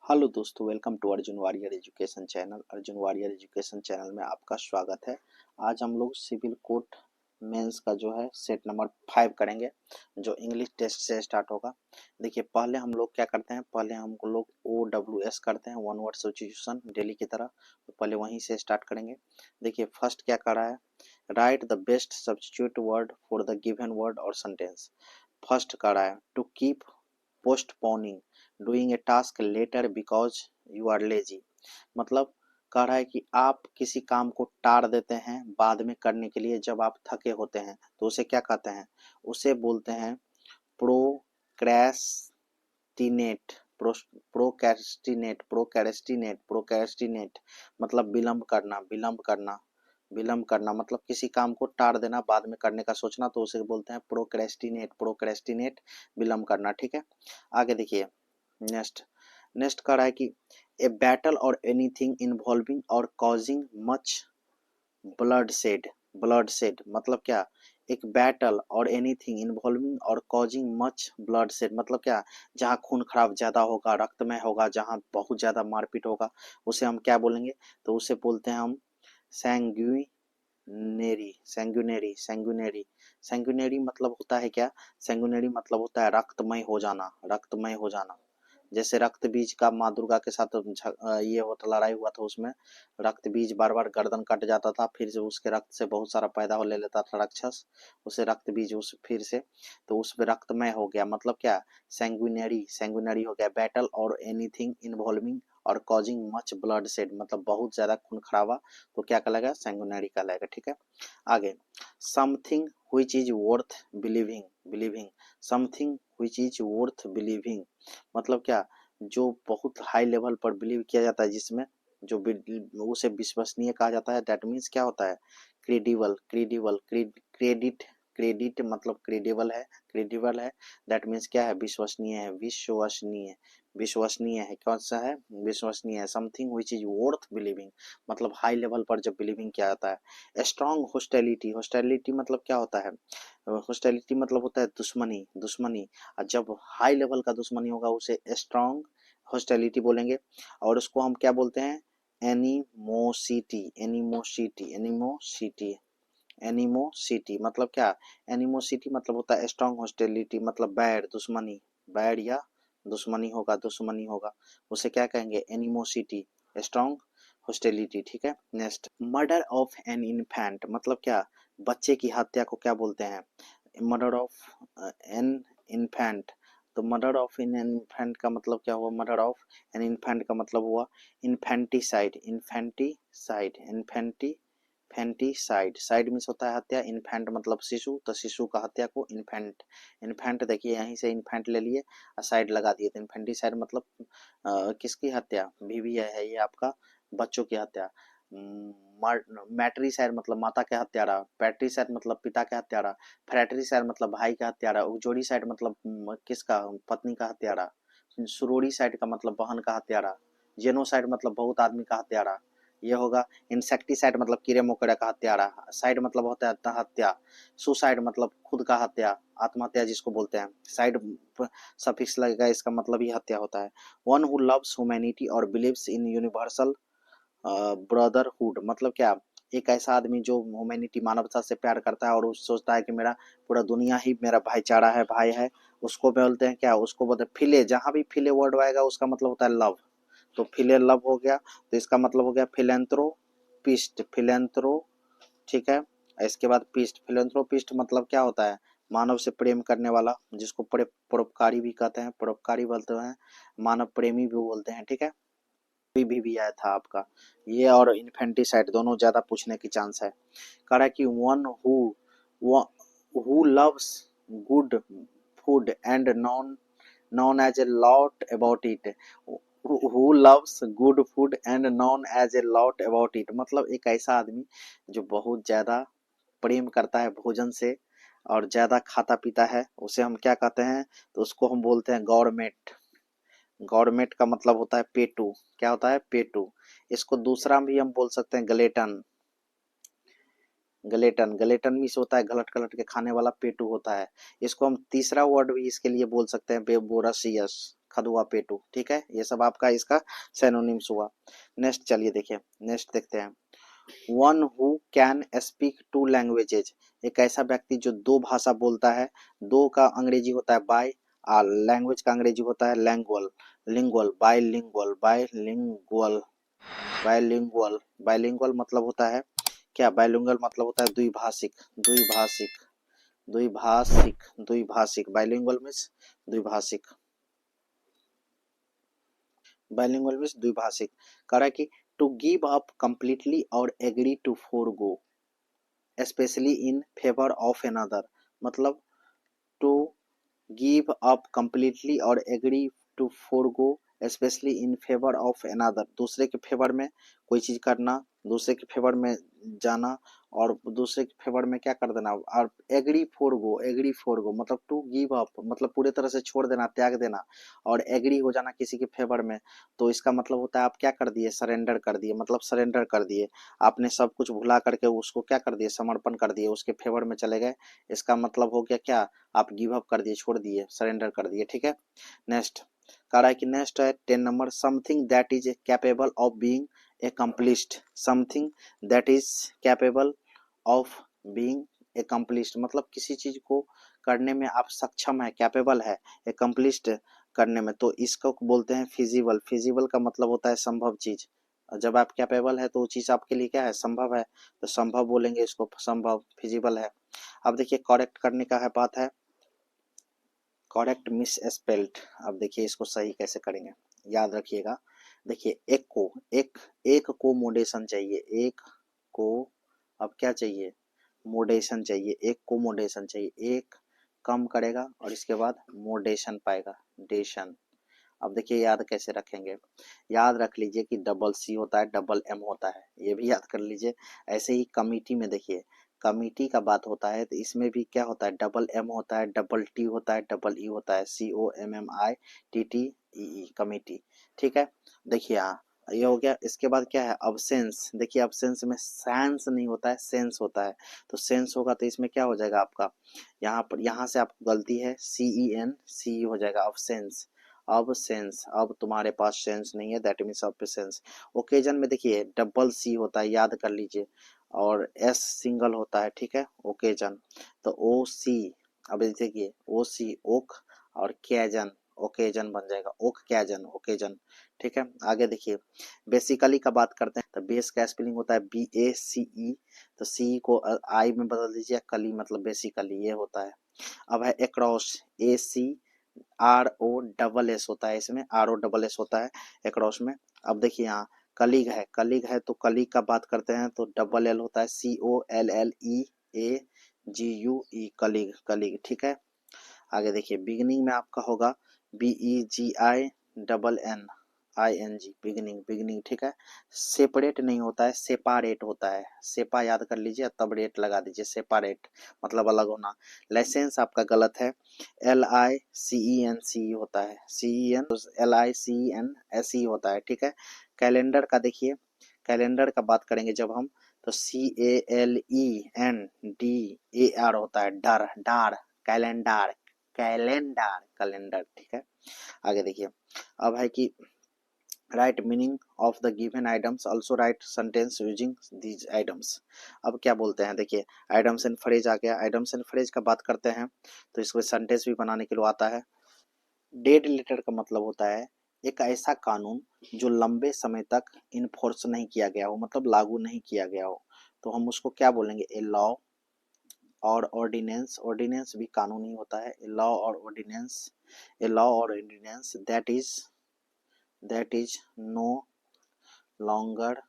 Hello दोस्तों, welcome to Arjun warrior education channel. Arjun warrior education channel में आपका स्वागत है। आज हम लोग सिविल कोड मेंस का जो है सेट नंबर 5 करेंगे, जो इंग्लिश टेस्ट से स्टार्ट होगा। देखिए, पहले हम लोग क्या करते हैं, पहले हम लोग OWS करते हैं, वन वर्ड सब्स्टिट्यूशन डेली की तरह। तो पहले वहीं से स्टार्ट करेंगे। देखिए, फर्स्ट क्या कर रहा है, write the best substitute word for the given word और सेंटेंस। फर्स्ट कर रहा है, to keep postponing doing a task later because you are lazy. मतलब कह रहा है कि आप किसी काम को टार देते हैं बाद में करने के लिए जब आप थके होते हैं, तो उसे क्या कहते हैं, उसे बोलते हैं प्रोक्रैस्टिनेट। प्रोक्रैस्टिनेट मतलब विलंब करना, विलंब करना मतलब किसी काम को टार देना, बाद में करने का सोचना, तो उसे बोलते हैं प्रोक्रैस्टिनेट, विलंब करना। ठीक है, आगे देखिए। नेक्स्ट नेक्स्ट कह रहा है कि ए बैटल और एनीथिंग इन्वॉल्विंग और कॉजिंग मच ब्लड सेड मतलब क्या, एक बैटल और एनीथिंग इन्वॉल्विंग और कॉजिंग मच ब्लड सेड मतलब क्या, जहाँ खून खराब ज्यादा होगा, रक्तमय होगा, जहाँ बहुत ज्यादा मारपीट होगा, उसे हम क्या बोलेंगे, तो उसे बोलते हैं हम सैंग्यूनरी मतलब होता है क्या, सैंग्यूनरी मतलब होता है रक्तमय हो जाना, रक्तमय हो जाना। जैसे रक्त बीज का माँ दुर्गा के साथ ये होता, लड़ाई हुआ था, उसमें रक्त बीज बार बार गर्दन कट जाता था, फिर से उसके रक्त से बहुत सारा पैदा हो ले लेता था राक्षस, उसे रक्त बीज उस फिर से, तो उसमें रक्तमय हो गया मतलब क्या, सैंग्यूनरी हो गया। बैटल और एनीथिंग इन्वॉल्विंग और कॉजिंग मच ब्लड सेड मतलब बहुत ज्यादा खून खराबा, तो क्या कहलाएगा, सैंग्यूनरी कहलाएगा। ठीक है, आगे। Something which is worth believing something which is worth believing मतलब क्या, जो बहुत हाई लेवल पर बिलीव किया जाता है, जिसमें जो उसे विश्वसनीय कहा जाता है। दैट मीन्स क्या होता है, क्रेडिट क्रेडिट मतलब क्रेडिबल है। दैट मीन्स क्या है, विश्वसनीय है। कौन सा है, विश्वसनीय है। Something which is worth believing मतलब हाई लेवल पर जब बिलीविंग किया जाता है। स्ट्रॉन्ग होस्टिलिटी मतलब क्या होता है, होस्टिलिटी मतलब होता है दुश्मनी। और जब हाई लेवल का दुश्मनी होगा उसे स्ट्रॉन्ग होस्टिलिटी बोलेंगे। और उसको हम क्या बोलते हैं, एनिमोसिटी मतलब क्या, एनिमोसिटी मतलब होता है स्ट्रॉन्ग होस्टिलिटी मतलब बैड या दुश्मनी होगा, उसे क्या कहेंगे, एनिमोसिटी, स्ट्रॉन्ग होस्टिलिटी। ठीक है, next. Murder of an infant मतलब क्या, बच्चे की हत्या को क्या बोलते हैं, मर्डर ऑफ एन इन्फेंट। तो मर्डर ऑफ एन इन्फेंट का मतलब क्या हुआ, मर्डर ऑफ एन इन्फेंट का मतलब हुआ इन्फेंटिसाइड। साइड मीन्स होता है हत्या, इन्फेंट मतलब शिशु, तो शिशु का हत्या को इन्फेंट देखिए यहीं से इन्फेंट ले लिए और साइड लगा दिए, तो इन्फेंटिसाइड मतलब किसकी हत्या, बीवी है ये आपका, बच्चों की हत्या। मैट्रिसाइड मतलब माता के हत्यारा, पैट्रिसाइड मतलब पिता के हत्यारा, फ्रैट्रिसाइड मतलब भाई का हत्यारा, उक्जोड़ीसाइड मतलब किसका, पत्नी का हत्यारा, सुरोड़ीसाइड का मतलब बहन का हत्यारा, जेनोसाइड मतलब बहुत आदमी का हत्यारा, ये होगा। इंसेक्टिसाइड मतलब कीड़े मकोड़े का हत्यारा, साइड मतलब होता है हत्या, सुसाइड मतलब खुद का हत्या, आत्महत्या जिसको बोलते हैं, साइड सफिक्स लगेगा, इसका मतलब ही हत्या होता है। वन हु लव्स ह्यूमैनिटी और बिलीव्स इन यूनिवर्सल ब्रदरहुड मतलब क्या, एक ऐसा आदमी जो ह्यूमैनिटी मानवता से प्यार करता है और सोचता है कि मेरा पूरा दुनिया ही मेरा भाईचारा है, भाई है, उसको बोलते हैं क्या, उसको बोलते हैं फिले। जहां भी फिले वर्ड आएगा उसका मतलब होता है लव, तो फिले लव हो गया, तो इसका मतलब हो गया फिलेंथ्रो। ठीक है, इसके बाद फिलेंथ्रोपिस्ट मतलब क्या होता है, मानव से प्रेम करने वाला, जिसको परोपकारी भी कहते हैं, परोपकारी बोलते हैं, मानव प्रेमी भी बोलते हैं। ठीक है, भी आया था आपका, ये और इन्फेंटिसाइड दोनों ज्यादा पूछने की चांस है। कह रहा है कि one who loves good food and known as a lot about it. Who loves good food and known as a lot about it मतलब एक ऐसा आदमी जो बहुत ज्यादा प्रेम करता है भोजन से और ज्यादा खाता पीता है, उसे हम क्या कहते हैं, तो उसको हम बोलते हैं गौरमेट। गौरमेट का मतलब होता है पेटू, क्या होता है, पेटू। इसको दूसरा भी हम बोल सकते हैं गलेटन मीन्स होता है गलट गलट के खाने वाला, पेटू होता है। इसको हम तीसरा वर्ड भी इसके लिए बोल सकते हैं, बोरसियस। खदुआ पेटू, ठीक है, ये सब आपका इसका सिनोनिम्स हुआ। नेक्स्ट चलिए देखिए, नेक्स्ट देखते हैं। One who can speak two languages, एक ऐसा व्यक्ति जो दो भाषा बोलता है, दो का अंग्रेजी होता है बाय, लैंग्वेज का अंग्रेजी होता है lingual, lingual, bilingual, bilingual, bilingual, bilingual मतलब होता है क्या, बायलिंगुअल मतलब होता है द्विभाषिक, द्विभाषिक, द्विभाषिक, द्विभाषिक, बायलिंगुअल मीन्स द्विभाषिक, बायलिंगुअल मीन्स द्विभाषिक। कह रहा है कि टू गिव अप कंप्लीटली और agree to forgo specially in favour of another, मतलब टू गिव अप कंप्लीटली और agree to forgo specially in favour of another, दूसरे के फेवर में कोई चीज करना, दूसरे के फेवर में जाना, और दूसरे के फेवर में क्या कर देना, और एग्री फोरगो, एग्री फोरगो मतलब टू गिव अप मतलब पूरे तरह से छोड़ देना, त्याग देना, और एग्री हो जाना किसी के फेवर में, तो इसका मतलब होता है आप क्या कर दिए, सरेंडर कर दिए, मतलब सरेंडर कर दिए, आपने सब कुछ भुला करके उसको क्या कर दिए, समर्पण कर दिए, उसके फेवर में चले गए, इसका मतलब हो गया क्या, आप गिव अप कर दिए, छोड़ दिए, सरेंडर कर दिए, ठीक है। नेक्स्ट कह रहा है कि नेक्स्ट है 10 number, something that is capable of being accomplished, something that is capable of being accomplished मतलब किसी चीज को करने में आप सक्षम है, कैपेबल है, accomplished करने में, तो इसको बोलते हैं फिजिबल, फिजिबल का मतलब होता है संभव चीज, जब आप कैपेबल है तो वो चीज आपके लिए क्या है, संभव है, तो संभव बोलेंगे इसको, संभव, फिजिबल है। अब देखिए करेक्ट करने का है बात है, करेक्ट मिस स्पेल्ड, अब देखिए इसको सही कैसे करेंगे, याद रखिएगा। देखिए एक को, एक को मोडेशन चाहिए, एक को अब क्या चाहिए, मोडेशन चाहिए, एक को मोडेशन चाहिए, एक कम करेगा और इसके बाद मोडेशन पाएगा, डेशन। अब देखिए याद कैसे रखेंगे, याद रख लीजिए कि डबल सी होता है, डबल एम होता है, ये भी याद कर लीजिए। ऐसे ही कमिटी में देखिए, कमिटी का बात होता है तो इसमें भी क्या होता है, डबल एम होता है, डबल टी होता है, डबल ई होता है, COMMITTEE, कमिटी, ठीक है। देखिए यहाँ ये हो गया, इसके बाद क्या है, अब्सेंस, देखिए अब्सेंस में सेंस नहीं होता है, सेंस होता है, तो सेंस होगा तो इसमें क्या हो जाएगा आपका, यहाँ पर, यहाँ से आपको गलती है, CENCE हो जाएगा, अब्सेंस, अब सेंस, अब तुम्हारे पास सेंस नहीं है, दैट मीन्स अब्सेंस। ओकेजन में देखिए डबल सी होता है, याद कर लीजिए, और एस सिंगल होता है, ठीक है, ओकेजन, तो ओ सी, अब देखिए ओ सी ओक, और कैजन, ओकेजन बन जाएगा, ओक कैजन, ओकेजन, ठीक है। आगे देखिए बेसिकली का बात करते हैं, तो बेस का स्पेलिंग होता है BACE, तो सी को आई में बदल दीजिए, कली मतलब बेसिकली, ये होता है। अब है एक्रॉस, ACROSS होता है, इसमें ROSS होता है एक्रॉस में। अब देखिए यहाँ कलीग है, कलीग है तो कलीग का बात करते हैं तो डबल एल होता है, COLLEAGUE, कलीग, कलीग, ठीक है। आगे देखिए बिगिनिंग में आपका होगा BEGINNING, बिगिनिंग, बिगिनिंग, ठीक है। सेपरेट नहीं होता है, सेपारेट होता है, सेपा याद कर लीजिए तब रेट लगा दीजिए, सेपारेट मतलब अलग होना। लाइसेंस आपका गलत है, LICENCE होता है, LICENSE होता है, ठीक है। कैलेंडर का देखिए, कैलेंडर का बात करेंगे जब हम, तो CALENDAR होता है, डर, डार, कैलेंडर, कैलेंडर, कैलेंडर, ठीक है। आगे देखिए अब है कि right meaning of the given items, also right sentence using these items. अब क्या बोलते हैं, देखिए आइटम्स एंड फ्रेज आ गया, आइटम्स एंड फ्रेज का बात करते हैं तो इसको सेंटेंस भी बनाने के लिए आता है। डेड लेटर का मतलब होता है एक ऐसा कानून जो लंबे समय तक इन्फोर्स नहीं किया गया हो, मतलब लागू नहीं किया गया हो, तो हम उसको क्या बोलेंगे, ए लॉ और ऑर्डिनेंस, ऑर्डिनेंस भी कानून ही होता है, ए लॉ और ऑर्डिनेंस, ए लॉ और ordinance that is no longer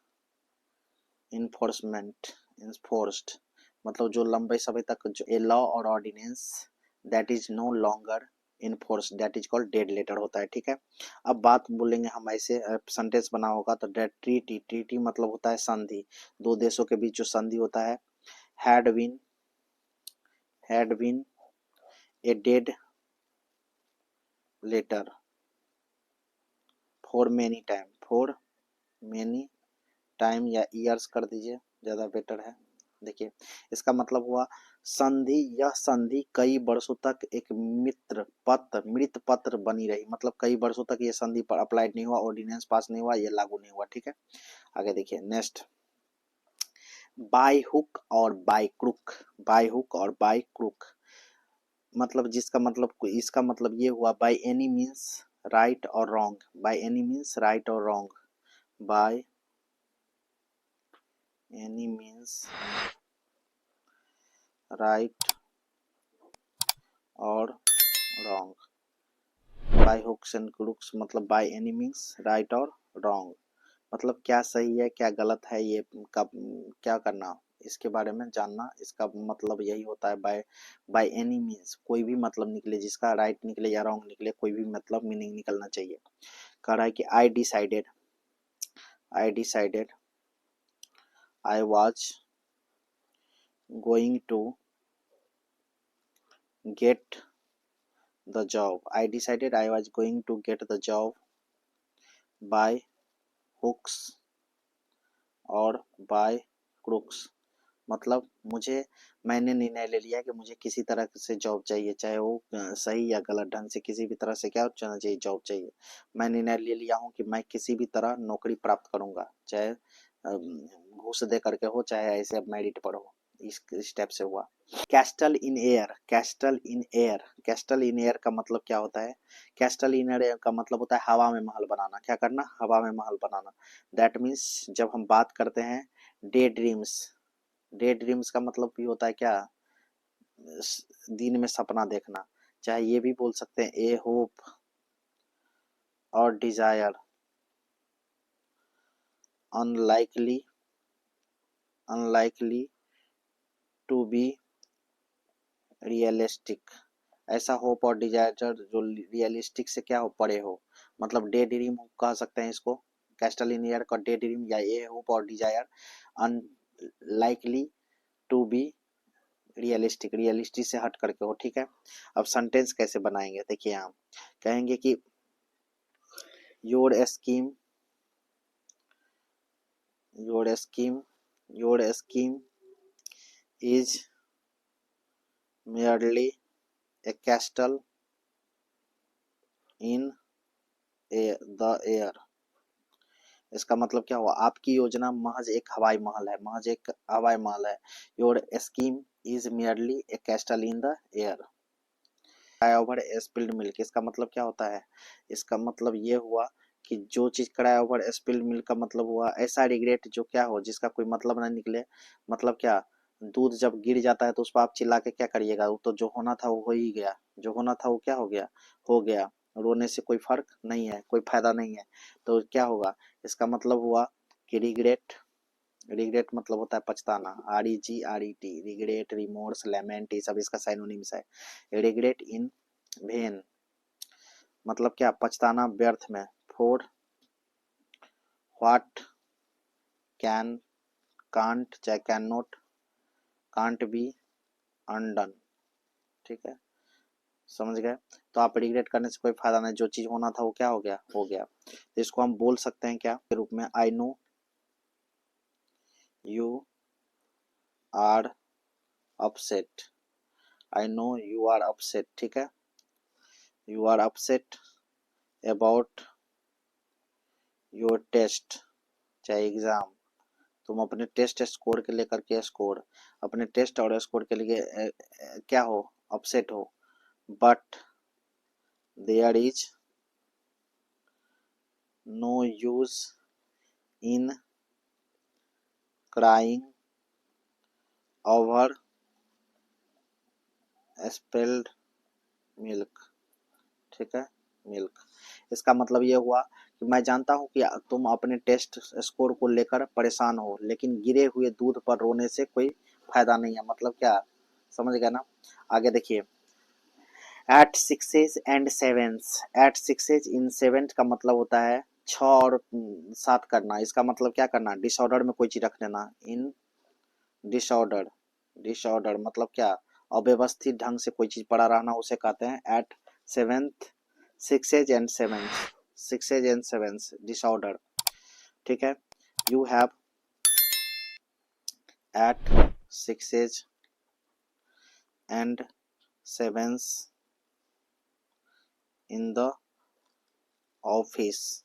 enforcement, enforced, मतलब जो लंबे समय तक, जो ए लॉ और ordinance that is no longer enforce, that is called dead letter होता है, ठीक है। अब बात बोलेंगे हम ऐसे, सेंटेंस बना होगा तो डेड ट्रीटी, ट्रीटी मतलब होता है संधि, दो देशों के बीच जो संधि होता है, had been a dead letter for many time, for many time या ईयर्स कर दीजिए, ज़्यादा बेटर है, देखिए इसका मतलब हुआ संधि, यह संधि कई वर्षों तक एक मृत पत्र बनी रही, मतलब कई वर्षों तक ये संधि पर अप्लाइड नहीं हुआ, ऑर्डिनेंस पास नहीं हुआ, ये लागू नहीं हुआ। ठीक है, आगे देखिए नेक्स्ट, बाय हुक और बाय क्रुक। बाय हुक और बाय क्रुक मतलब जिसका मतलब, इसका मतलब ये हुआ बाय एनी मीन्स राइट और wrong, by any means right और wrong, by any means right और wrong, by hooks and crooks मतलब बाय एनी मीन्स राइट और रॉन्ग, मतलब क्या सही है क्या गलत है, ये कब क्या करना, इसके बारे में जानना। इसका मतलब यही होता है बाय बाय एनी मीन्स, कोई भी मतलब निकले, जिसका राइट निकले या रॉन्ग निकले, कोई भी मतलब मीनिंग निकलना चाहिए। कह रहा है कि I decided I was going to get the job, I decided I was going to get the job by hooks और बाय क्रुक्स, मतलब मैंने निर्णय ले लिया कि मुझे किसी तरह से जॉब चाहिए, चाहे वो सही या गलत ढंग से, किसी भी तरह से क्या होना चाहिए, जॉब चाहिए। मैं निर्णय ले लिया हूँ कि मैं किसी भी तरह नौकरी प्राप्त करूंगा, चाहे घूस दे करके हो, चाहे ऐसे मेरिट पर हो, इस स्टेप से हुआ। Castle in air, castle in air, castle in air का मतलब क्या होता है, कैस्टल इन एयर का मतलब होता है हवा में महल बनाना, क्या करना, हवा में महल बनाना। दैट मीन्स जब हम बात करते हैं डे ड्रीम्स, डे ड्रीम्स का मतलब भी होता है क्या, दिन में सपना देखना, चाहे ये भी बोल सकते हैं ए होप और desire, unlikely unlikely to be realistic, ऐसा होप और डिजायर जो रियलिस्टिक से क्या हो, परे हो, मतलब डे ड्रीम कह सकते हैं इसको, कैस्टल इन ईयर का डे ड्रीम या ए होप और desire, unlikely to be realistic, realistic से हट करके हो। ठीक है, अब सेंटेंस कैसे बनाएंगे, देखिए हम कहेंगे कि your scheme your scheme your scheme is merely a castle in the air, इसका मतलब क्या हुआ, आपकी योजना महज एक हवाई महल है, महज एक हवाई महल है। Your scheme is merely a castle in the air, over spilled milk, इसका मतलब क्या होता है, इसका मतलब ये हुआ कि जो चीज कराया ओवर स्पिल्ड मिल्क का मतलब हुआ ऐसा रिग्रेट जो क्या हो, जिसका कोई मतलब ना निकले, मतलब क्या, दूध जब गिर जाता है तो उस पर आप चिल्ला के क्या करिएगा, वो तो जो होना था वो हो ही गया, जो होना था वो क्या हो गया, हो गया, रोने से कोई फर्क नहीं है, कोई फायदा नहीं है, तो क्या होगा, इसका मतलब हुआ कि रिग्रेट, रिग्रेट मतलब होता है पछताना, REGRET, रिग्रेट, रिमोर्स, लेमेंट, ये सब इसका साइनोनिम्स है। रिग्रेट इन वेन मतलब क्या, पछताना व्यर्थ में, फॉर व्हाट कैन कांट चाहे can not can't be undone, ठीक है, समझ गए। तो आप रिग्रेट करने से कोई फायदा नहीं, जो चीज होना था वो क्या हो गया, हो गया। तो इसको हम बोल सकते हैं क्या के रूप में, I know you are upset, I know you are upset, ठीक है, you are upset about your test चाहे एग्जाम, तुम अपने टेस्ट स्कोर के लेकर के स्कोर, अपने टेस्ट और स्कोर के लिए क्या हो, अपसेट हो, but there is no use in crying over spilled milk, ठीक है, मिल्क, इसका मतलब ये हुआ कि मैं जानता हूं कि तुम अपने टेस्ट स्कोर को लेकर परेशान हो, लेकिन गिरे हुए दूध पर रोने से कोई फायदा नहीं है, मतलब क्या, समझ गया ना। आगे देखिए, at sixes and sevens, at sixes in seventh का मतलब होता है 6 और 7 करना, इसका मतलब क्या करना, डिसऑर्डर में कोई चीज रख देना, इन डिसऑर्डर, डिसऑर्डर मतलब क्या, अव्यवस्थित ढंग से कोई चीज पड़ा रहना, उसे कहते हैं at seventh, sixes and seventh, sixes and seventh disorder, ठीक है। You have at sixes and sevens in the office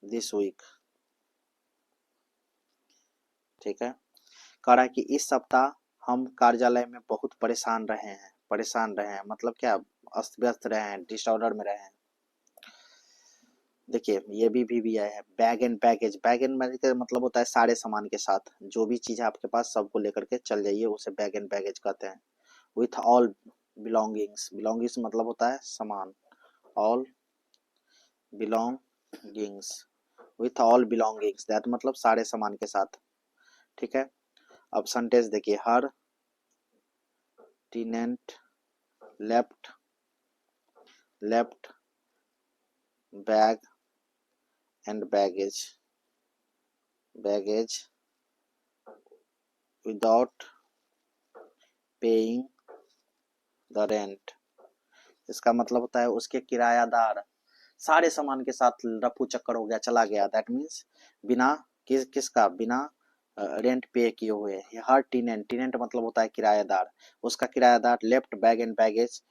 this week। ठीक है, कह रहा है कि इस सप्ताह हम कार्यालय में बहुत परेशान रहे हैं मतलब क्या, अस्त व्यस्त रहे हैं, डिसऑर्डर में रहे हैं। देखिए ये भी आया है, bag and baggage. Bag and baggage का मतलब होता है सारे सामान के साथ, जो भी चीज है आपके पास सबको लेकर के चल जाइए, उसे बैग एंड बैगेज कहते हैं। विथ ऑल बिलोंगिंग्स, बिलोंगिंग्स मतलब होता है सामान, all belongings, with all belongings that मतलब सारे सामान के साथ। ठीक है, अब सेंटेंस देखिए, हर tenant left bag and baggage without paying the rent. इसका मतलब होता है उसके किरायादार सारे सामान के साथ रफू चक्कर हो गया, चला गया। दैट मीन्स बिना किसका, बिना रेंट पे किए हुए। हर टेनेंट मतलब होता है किरायादार, उसका किरायादार left bag and baggage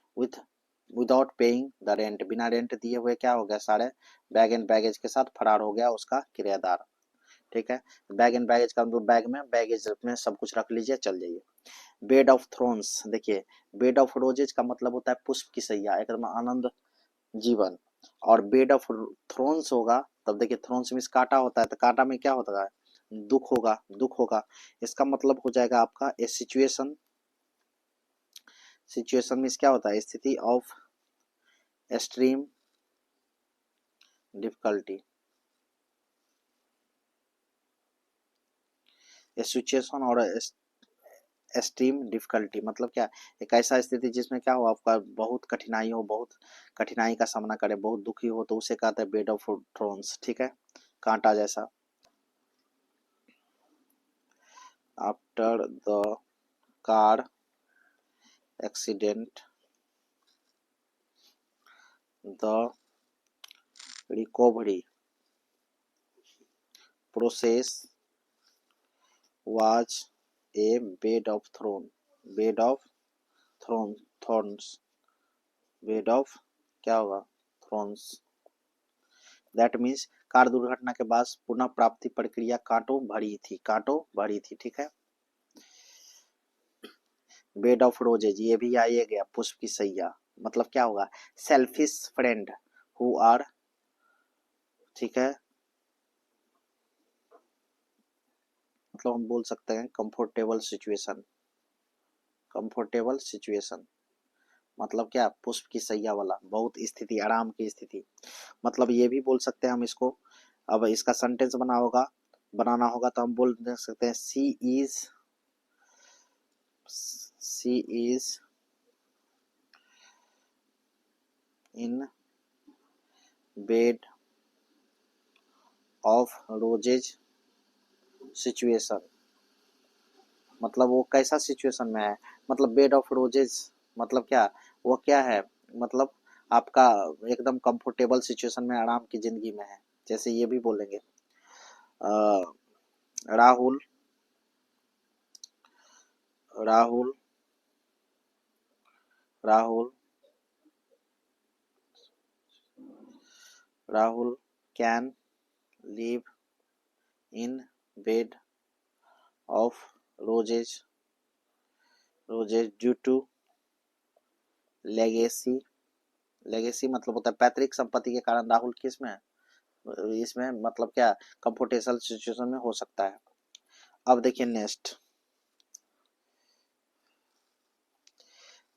without paying the rent, बिना रेंट दिए हुए क्या हो गया, सारे बैग एंड बैगेज के साथ फरार हो गया उसका किरायादार। ठीक है, बैग एंड बैगेज का मतलब बैग में बैगेज में सब कुछ रख लीजिए, चल जाइए। बेड ऑफ थ्रोन्स, देखिए बेड ऑफ रोजेज का मतलब होता है पुष्प की सैया, एकदम आनंद जीवन। और बेड ऑफ थ्रोन्स होगा तब देखिए, थ्रोन्स मीन्स कांटा होता है, तो कांटा में क्या होता है, दुख होगा। इसका मतलब हो जाएगा आपका ए सिचुएशन मीन्स क्या होता है, स्थिति ऑफ एक्सट्रीम डिफिकल्टी। सिचुएशन और एक्सट्रीम डिफिकल्टी मतलब क्या, एक ऐसा स्थिति जिसमें क्या हो, आपका बहुत कठिनाई हो, बहुत कठिनाई का सामना करे, बहुत दुखी हो, तो उसे कहते हैं बेड ऑफ थ्रोन्स। ठीक है, कांटा जैसा। After the car accident the recovery process was a bed of thorns, bed of क्या होगा, thorns। दैट मीन्स कार दुर्घटना के बाद पुनः प्राप्ति प्रक्रिया कांटों भरी थी। ठीक है, बेड ऑफ रोजेज ये भी आइए गया, पुष्प की सैया मतलब क्या होगा, सेल्फिश फ्रेंड हु आर, ठीक है, मतलब हम बोल सकते हैं कंफर्टेबल सिचुएशन मतलब क्या, पुष्प की सैया वाला, बहुत स्थिति, आराम की स्थिति। मतलब ये भी बोल सकते हैं हम इसको। अब इसका सेंटेंस बनाना होगा तो हम बोल सकते हैं she is in bed of roses situation, मतलब वो कैसा सिचुएशन में है, मतलब बेड ऑफ रोजेज मतलब क्या, वो क्या है, मतलब आपका एकदम कंफर्टेबल सिचुएशन में, आराम की जिंदगी में है। जैसे ये भी बोलेंगे Rahul Rahul Rahul Rahul can live in bed of roses due to legacy मतलब होता है पैतृक संपत्ति के कारण राहुल किस में, इसमें मतलब क्या, कंफर्टेबल सिचुएशन में हो सकता है। अब देखिए नेक्स्ट,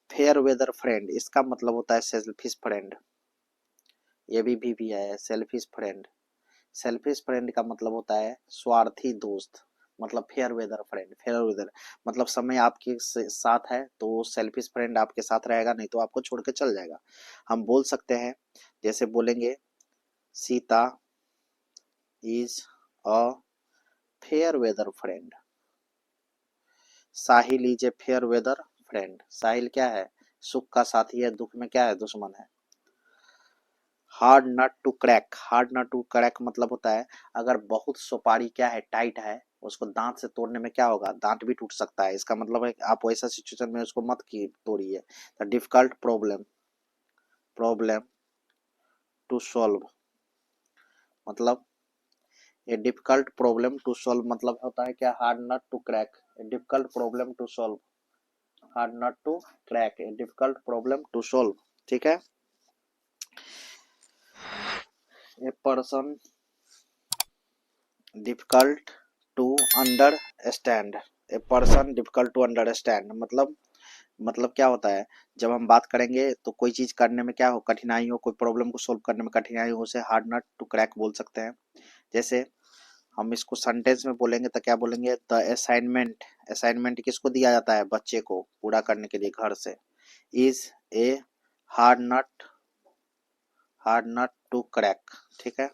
फेयर वेदर फ्रेंड, इसका मतलब होता है सेल्फिश फ्रेंड। ये भी है सेल्फिश फ्रेंड का मतलब होता है स्वार्थी दोस्त। मतलब फेयर वेदर मतलब समय आपके साथ है तो सेल्फिश फ्रेंड आपके साथ रहेगा, नहीं तो आपको छोड़ के चल जाएगा। हम बोल सकते हैं, जैसे बोलेंगे Sita is a fair weather friend, Sahil is a fair weather friend. Sahil क्या है, सुख का साथी है, दुख में क्या है, दुश्मन है। हार्ड नट टू क्रैक मतलब होता है अगर बहुत सुपारी क्या है, टाइट है उसको दांत से तोड़ने में क्या होगा, दांत भी टूट सकता है। इसका मतलब है कि आप वैसा सिचुएशन में उसको मत की तोड़िए। The difficult problem problem to solve, मतलब a difficult problem to solve मतलब होता है क्या, hard nut to crack. A difficult problem to solve, hard nut to crack, a difficult problem to solve. ठीक है। A person difficult to understand, a person difficult to understand मतलब क्या होता है, जब हम बात करेंगे तो कोई चीज करने में क्या हो, कठिनाई हो, कोई प्रॉब्लम को सोल्व करने में कठिनाई हो, उसे हार्ड नट टू क्रैक बोल सकते हैं। जैसे हम इसको सेंटेंस में बोलेंगे तो क्या बोलेंगे, द असाइनमेंट, असाइनमेंट किसको दिया जाता है, बच्चे को पूरा करने के लिए घर से, is a hard nut, hard nut to crack. ठीक है,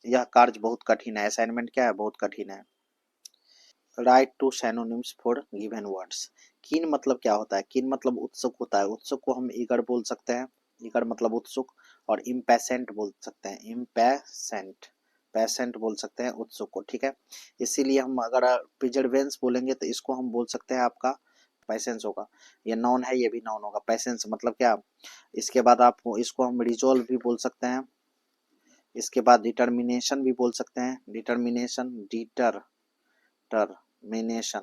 यह कार्य बहुत कठिन है, असाइनमेंट क्या है, बहुत कठिन है। Write two synonyms for given words. Keen मतलब क्या होता है, कीन मतलब उत्सुक होता है, उत्सुक को हम ईगर बोल सकते हैं, ईगर मतलब उत्सुक, और इम्पैशेंट बोल सकते हैं, इम्पैशेंट, पैसेंट बोल सकते हैं उत्सुक को। ठीक है, इसीलिए हम अगर प्रिजर्वेंस बोलेंगे तो इसको हम बोल सकते हैं आपका पैसेंस होगा। ये नॉन है, ये भी नॉन होगा। पैसेंस मतलब क्या, इसके बाद आप इसको हम रिजोल्व भी बोल सकते हैं, इसके बाद डिटर्मिनेशन भी बोल सकते हैं, डिटर्मिनेशन, डिटरमिनेशन,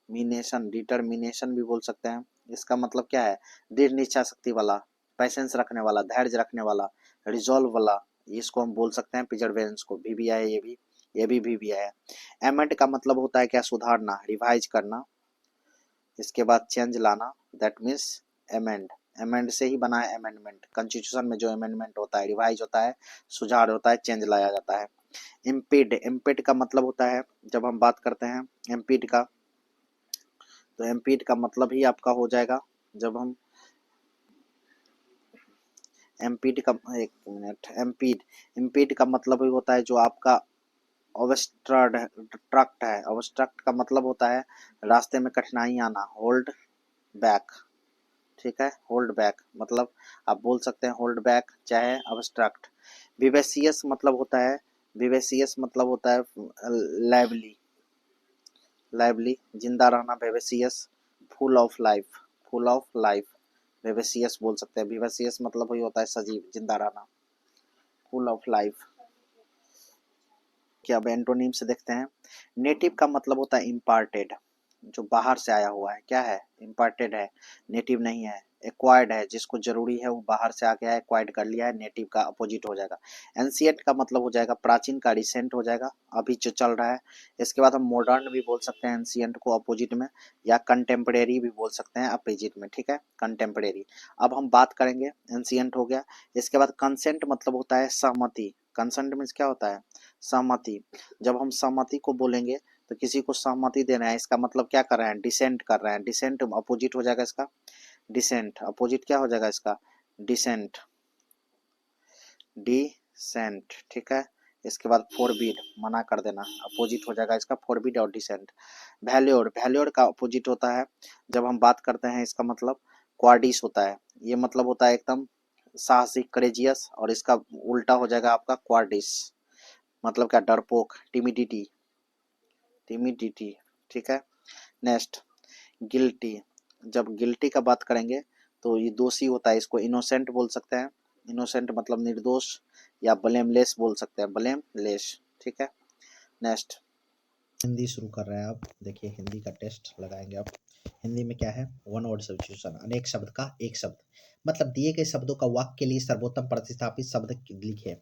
मिनेशन, डिटर्मिनेशन भी बोल सकते हैं। इसका मतलब क्या है, दृढ़ निश्चय शक्ति वाला, पैसेंस रखने वाला, धैर्य रखने वाला, रिजॉल्व वाला, इसको हम बोल सकते हैं प्रिजर्वेंस को। भी आया, ये भी आया। एमेंड का मतलब होता है क्या, सुधारना, रिवाइज करना। इसके बाद चेंज लाना, दैट मीन्स एमेंड, एमेंड से ही बना है अमेंडमेंट। कॉन्स्टिट्यूशन में जो अमेंडमेंट होता है, रिवाइज होता है, सुधार होता है, चेंज लाया जाता है। इम्पीड, इम्पीड का मतलब होता है, जब हम बात करते हैं इम्पीड का, तो इम्पीड का मतलब ही आपका हो जाएगा, जब हम इम्पीड का, एक मिनट, इम्पीड, इम्पीड का मतलब ही होता है जो आपका ऑब्स्ट्रक्ट है, ऑब्स्ट्रक्ट का मतलब होता है रास्ते में कठिनाई आना, होल्ड बैक। ठीक है, होल्ड बैक मतलब आप बोल सकते हैं होल्ड बैक चाहे ऑब्स्ट्रक्ट। विवेसियस मतलब होता है, विवेसियस मतलब होता है लाइवली, लाइवली, जिंदा रहना, vivacious, full of life, full of life, vivacious बोल सकते हैं। विवेसियस मतलब वही होता है सजीव, जिंदा रहना, फुल ऑफ लाइफ। क्या, अब एंटोनिम से देखते हैं। नेटिव का मतलब होता है इम्पार्टेड, जो बाहर से आया हुआ है, क्या है, इम्पार्टेड है, नेटिव नहीं है। एक्वायर्ड है, जिसको जरूरी है वो बाहर से आ गया है, एक्वायर्ड कर लिया है, नेटिव का अपोजिट हो जाएगा। एंशिएंट का मतलब हो जाएगा प्राचीन का, रिसेंट हो जाएगा, अभी जो चल रहा है। इसके बाद हम मॉडर्न भी बोल सकते हैं एंशिएंट को अपोजिट में, या कंटेम्परेरी भी बोल सकते हैं अपोजिट में। ठीक है, कंटेम्परेरी। अब हम बात करेंगे, एंशिएंट हो गया। इसके बाद कंसेंट मतलब होता है सहमति, कंसेंट मीन्स क्या होता है, सहमति। जब हम सहमति को बोलेंगे तो किसी को सहमति देना है, इसका मतलब क्या कर रहे हैं, डिसेंट कर रहे हैं। डिसेंट अपोजिट हो जाएगा इसका, डिसेंट अपोजिट क्या हो जाएगा इसका, डिसेंट, डिसेंट। ठीक है, इसके बाद फोरबिड, मना कर देना, अपोजिट हो जाएगा इसका फोरबिड और डिसेंट। वैल्योर, वैल्योर का अपोजिट होता है, जब हम बात करते हैं इसका मतलब क्वाडिस होता है, ये मतलब होता है एकदम साहसिक, करेजियस, और इसका उल्टा हो जाएगा आपका क्वाडिस, मतलब क्या, डरपोक, टिमिडिटी, टिमिडिटी। ठीक है, नेक्स्ट गिल्टी, जब गिल्टी का बात करेंगे तो ये दोषी होता है, इसको इनोसेंट बोल सकते हैं, इनोसेंट मतलब निर्दोष, या ब्लेमलेस बोल सकते हैं, ब्लेमलेस। ठीक है, नेक्स्ट हिंदी शुरू कर रहे हैं आप, देखिए हिंदी का टेस्ट लगाएंगे आप। हिंदी में क्या है, वन वर्ड सब्स्टिट्यूशन, अनेक शब्द का एक शब्द, मतलब दिए गए शब्दों का वाक्य के लिए सर्वोत्तम प्रतिस्थापित शब्द लिखे,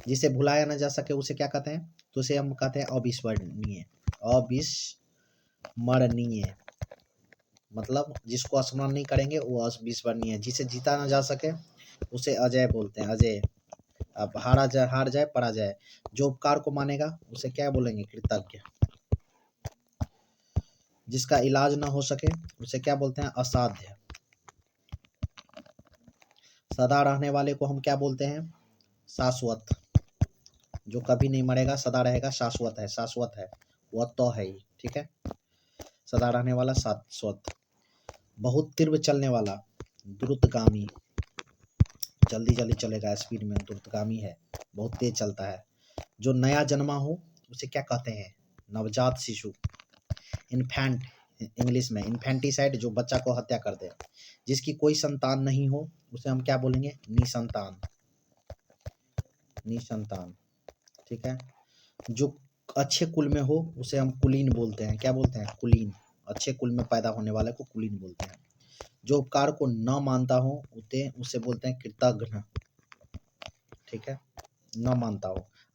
जिसे भुलाया न जा सके, उसे क्या कहते हैं, तो उसे हम कहते हैं अविस्मरणीय, अविस्मरणीय, मतलब जिसको स्मरण नहीं करेंगे वो अविस्मरणीय है। जिसे जीता ना जा सके उसे अजय बोलते हैं, अजय। अब हार जाए परा जाए, जो उपकार को मानेगा उसे क्या बोलेंगे, कृतज्ञ। जिसका इलाज ना हो सके उसे क्या बोलते हैं, असाध्य। सदा रहने वाले को हम क्या बोलते हैं, शाश्वत। जो कभी नहीं मरेगा, सदा रहेगा, शाश्वत है, शाश्वत है, वह तो है ही। ठीक है, सदा रहने वाला, शाश्वत। बहुत तीव्र चलने वाला, द्रुतगामी, जल्दी जल्दी चलेगा, स्पीड में, द्रुतगामी है, बहुत तेज चलता है। जो नया जन्मा हो उसे क्या कहते हैं, नवजात शिशु। इन्फेंट इंग्लिश में, इन्फेंटिसाइड जो बच्चा को हत्या कर दे। जिसकी कोई संतान नहीं हो उसे हम क्या बोलेंगे? निसंतान, निसंतान, ठीक है। जो अच्छे कुल में हो उसे हम कुलीन बोलते हैं। क्या बोलते हैं? कुलीन। अच्छे कुल में पैदा होने वाले को कुलीन बोलते हैं। जो उपकार को न मानता हो उसे बोलते हैं कृतघ्न, ठीक है। न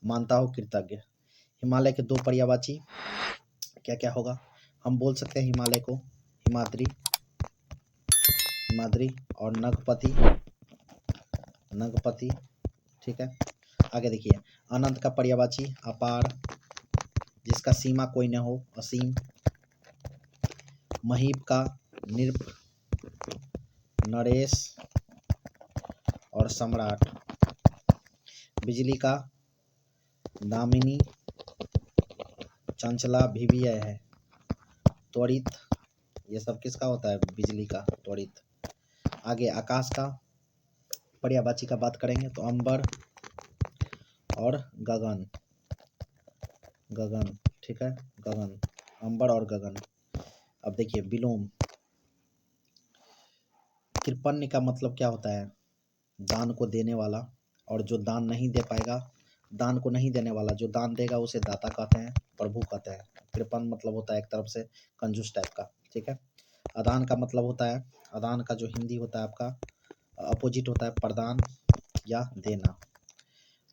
मानता हो कृतज्ञ। हिमालय के 2 पर्यायवाची क्या क्या होगा? हम बोल सकते हैं हिमालय को हिमाद्री, हिमाद्री और नगपति, नगपति, ठीक है। आगे देखिए, अनंत का पर्यायवाची अपार, जिसका सीमा कोई न हो, असीम। महीप का निर्प, नरेश और सम्राट। बिजली का दामिनी, चंचला, भीविय है। त्वरित, ये सब किसका होता है? बिजली का, त्वरित। आगे आकाश का पर्यायवाची का बात करेंगे तो अंबर और गगन, गगन, ठीक है। गगन, अंबर और गगन। अब देखिए विलोम। कृपण्य का मतलब क्या होता है? दान को देने वाला, और जो दान नहीं दे पाएगा, दान को नहीं देने वाला, जो दान देगा उसे दाता कहते हैं, प्रभु कहते हैं। कृपण मतलब होता है एक तरफ से कंजूस टाइप का, ठीक है। अदान का मतलब होता है, अदान का जो हिंदी होता है आपका अपोजिट होता है प्रदान या देना।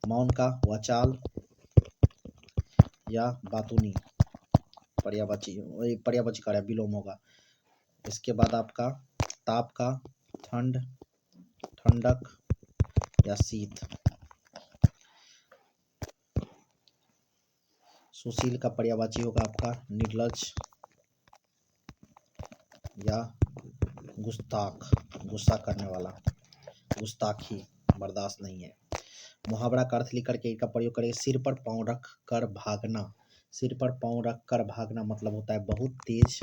मौन का वाचाल या बातूनी, पर्यायवाची कार्य विलोम होगा। इसके बाद आपका ताप का ठंड, ठंडक या शीत। सुशील का पर्यायवाची होगा आपका निर्लज या गुस्ताख, गुस्सा करने वाला, गुस्ताखी, बर्दाश्त नहीं है। मुहावरा का अर्थ लिख करके इसका प्रयोग करें। सिर पर पांव रख कर भागना। सिर पर पांव रख कर भागना मतलब होता है बहुत तेज,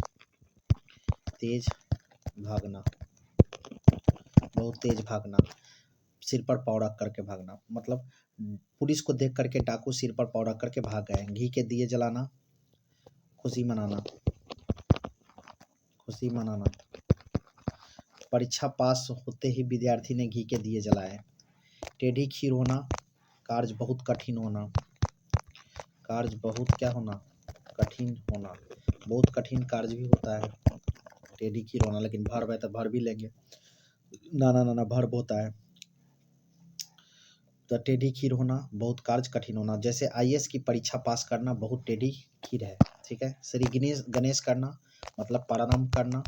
तेज भागना, बहुत तेज भागना। सिर पर पांव रख करके भागना मतलब पुलिस को देख करके डाकू सिर पर पांव रख करके भाग गए। घी के दिए जलाना, खुशी मनाना, खुशी मनाना। परीक्षा पास होते ही विद्यार्थी ने घी के दिए जलाए। टेढ़ी खीर होना, कार्य बहुत कठिन होना, कार्य बहुत क्या होना? कठिन होना। बहुत कठिन कार्य भी होता है टेढ़ी खीर होना, लेकिन भर है तो भर भी लेंगे। नाना नाना भर्व होता है। तो टेढ़ी खीर होना, बहुत कार्य कठिन होना। जैसे आईएएस की परीक्षा पास करना बहुत टेढ़ी खीर है, ठीक है। श्री गणेश, गणेश करना मतलब प्रारंभ करना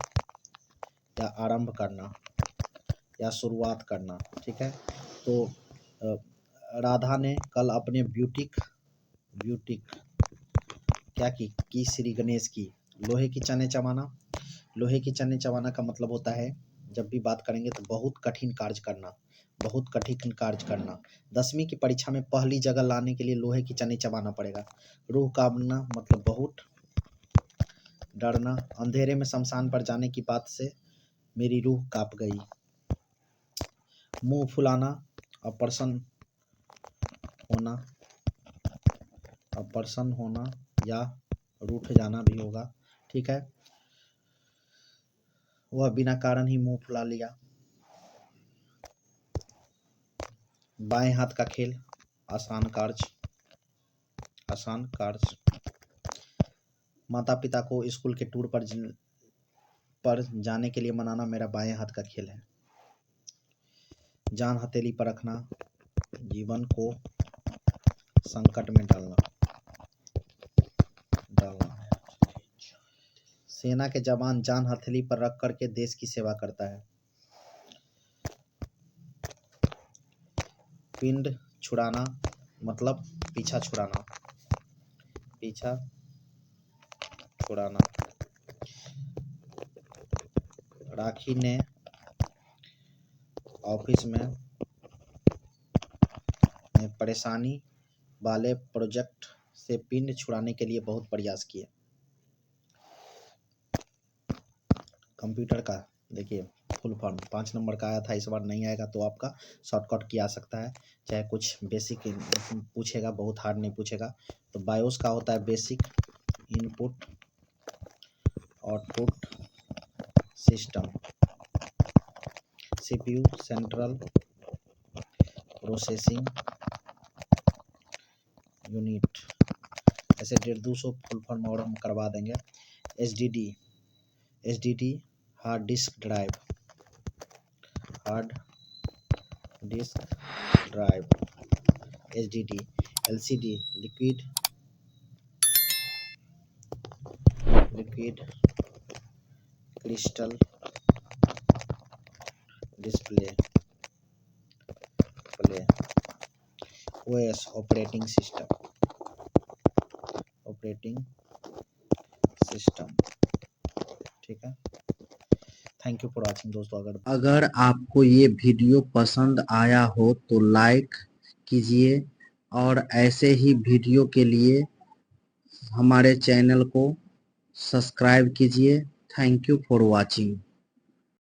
या आरंभ करना या शुरुआत करना, ठीक है। तो राधा ने कल अपने ब्यूटिक, ब्यूटिक क्या की श्री गणेश की। लोहे की चने चबाना, लोहे की चने चबाना का मतलब होता है जब भी बात करेंगे तो बहुत कठिन कार्य करना, बहुत कठिन कार्य करना। 10वीं की परीक्षा में पहली जगह लाने के लिए लोहे की चने चबाना पड़ेगा। रूह कांपना मतलब बहुत डरना। अंधेरे में शमशान पर जाने की बात से मेरी रूह कांप गई। मुंह फुलाना, अप्रसन्न होना, अप्रसन्न होना या रूठ जाना भी होगा, ठीक है। वह बिना कारण ही मुंह फुला लिया। बाएं हाथ का खेल, आसान कार्य, आसान कार्य। माता पिता को स्कूल के टूर पर जाने के लिए मनाना मेरा बाएं हाथ का खेल है। जान हथेली पर रखना, जीवन को संकट में डालना, डालना। सेना के जवान जान हथेली पर रख करके देश की सेवा करता है। पिंड छुड़ाना मतलब पीछा छुड़ाना, पीछा छुड़ाना। राखी ने ऑफिस में परेशानी वाले प्रोजेक्ट से पिंड छुड़ाने के लिए बहुत प्रयास किए। कंप्यूटर का देखिए फुल फॉर्म 5 नंबर का आया था, इस बार नहीं आएगा तो आपका शॉर्टकट किया सकता है, चाहे कुछ बेसिक पूछेगा, बहुत हार्ड नहीं पूछेगा। तो बायोस का होता है basic input output system, CPU central processing unit, ऐसे 150 फुल फॉर्म और हम करवा देंगे। HDD hard disk drive, HDD, LCD liquid crystal display, OS operating system, ठीक है। थैंक यू फॉर वॉचिंग दोस्तों। अगर आपको ये वीडियो पसंद आया हो तो लाइक कीजिए और ऐसे ही वीडियो के लिए हमारे चैनल को सब्सक्राइब कीजिए। Thank you for watching.